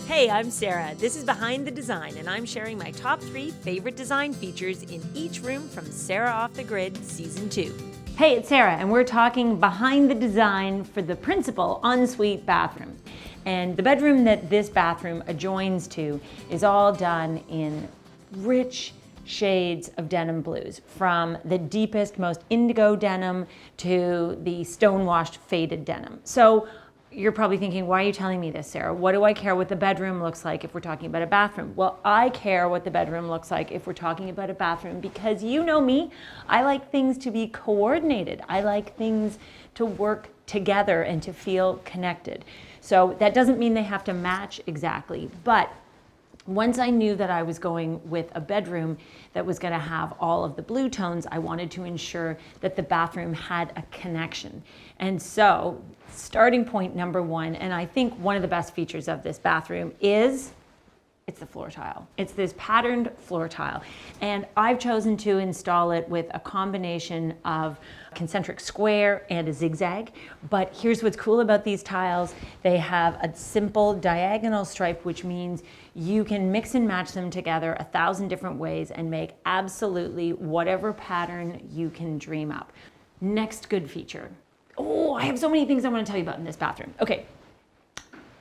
Hey, I'm Sarah. This is Behind the Design, and I'm sharing my top 3 favorite design features in each room from Sarah Off the Grid Season 2. Hey, it's Sarah, and we're talking behind the design for the principal ensuite bathroom. And the bedroom that this bathroom adjoins to is all done in rich shades of denim blues, from the deepest, most indigo denim to the stone-washed faded denim. So you're probably thinking, why are you telling me this, Sarah? What do I care what the bedroom looks like if we're talking about a bathroom? Well, I care what the bedroom looks like if we're talking about a bathroom because you know me, I like things to be coordinated. I like things to work together and to feel connected. So that doesn't mean they have to match exactly, but once I knew that I was going with a bedroom that was going to have all of the blue tones, I wanted to ensure that the bathroom had a connection. And so, starting point number 1, and I think one of the best features of this bathroom is it's the floor tile. It's this patterned floor tile. And I've chosen to install it with a combination of concentric square and a zigzag. But here's what's cool about these tiles. They have a simple diagonal stripe, which means you can mix and match them together 1,000 different ways and make absolutely whatever pattern you can dream up. Next good feature. Oh, I have so many things I want to tell you about in this bathroom. Okay.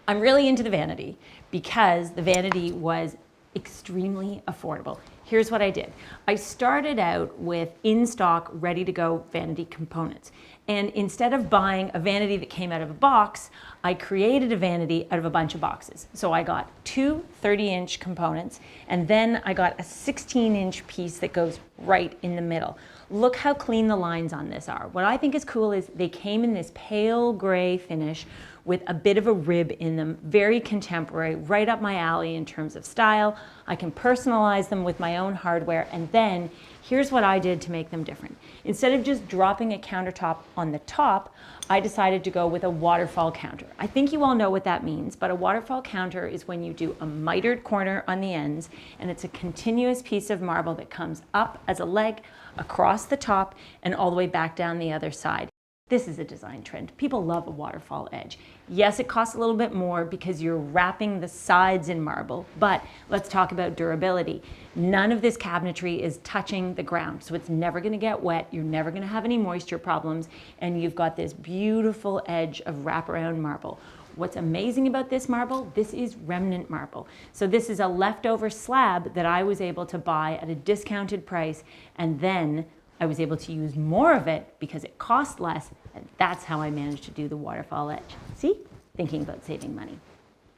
I'm really into the Vanity because the Vanity was extremely affordable. Here's what I did. I started out with in-stock, ready-to-go Vanity components. And instead of buying a Vanity that came out of a box, I created a Vanity out of a bunch of boxes. So I got 2 30-inch components, and then I got a 16-inch piece that goes right in the middle. Look how clean the lines on this are. What I think is cool is they came in this pale gray finish with a bit of a rib in them, very contemporary, right up my alley in terms of style. I can personalize them with my own hardware, and then here's what I did to make them different. Instead of just dropping a countertop on the top, I decided to go with a waterfall counter. I think you all know what that means, but a waterfall counter is when you do a mitered corner on the ends, and it's a continuous piece of marble that comes up as a leg, across the top, and all the way back down the other side. This is a design trend. People love a waterfall edge. Yes, it costs a little bit more because you're wrapping the sides in marble, but let's talk about durability. None of this cabinetry is touching the ground, so it's never gonna get wet, you're never gonna have any moisture problems, and you've got this beautiful edge of wraparound marble. What's amazing about this marble, this is remnant marble. So this is a leftover slab that I was able to buy at a discounted price, and then I was able to use more of it because it cost less, and that's how I managed to do the waterfall edge. See? Thinking about saving money.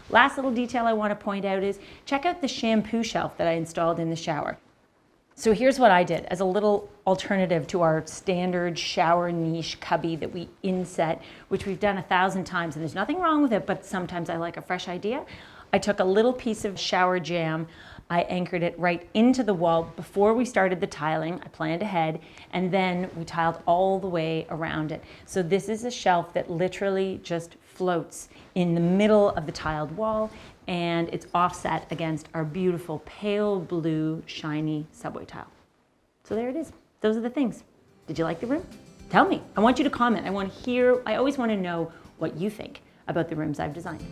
Last little detail I want to point out is check out the shampoo shelf that I installed in the shower. So here's what I did as a little alternative to our standard shower niche cubby that we inset, which we've done 1,000 times, and there's nothing wrong with it, but sometimes I like a fresh idea. I took a little piece of shower jam, I anchored it right into the wall before we started the tiling. I planned ahead, and then we tiled all the way around it. So this is a shelf that literally just floats in the middle of the tiled wall, and it's offset against our beautiful pale blue shiny subway tile. So there it is. Those are the things. Did you like the room? Tell me. I want you to comment. I always want to know what you think about the rooms I've designed.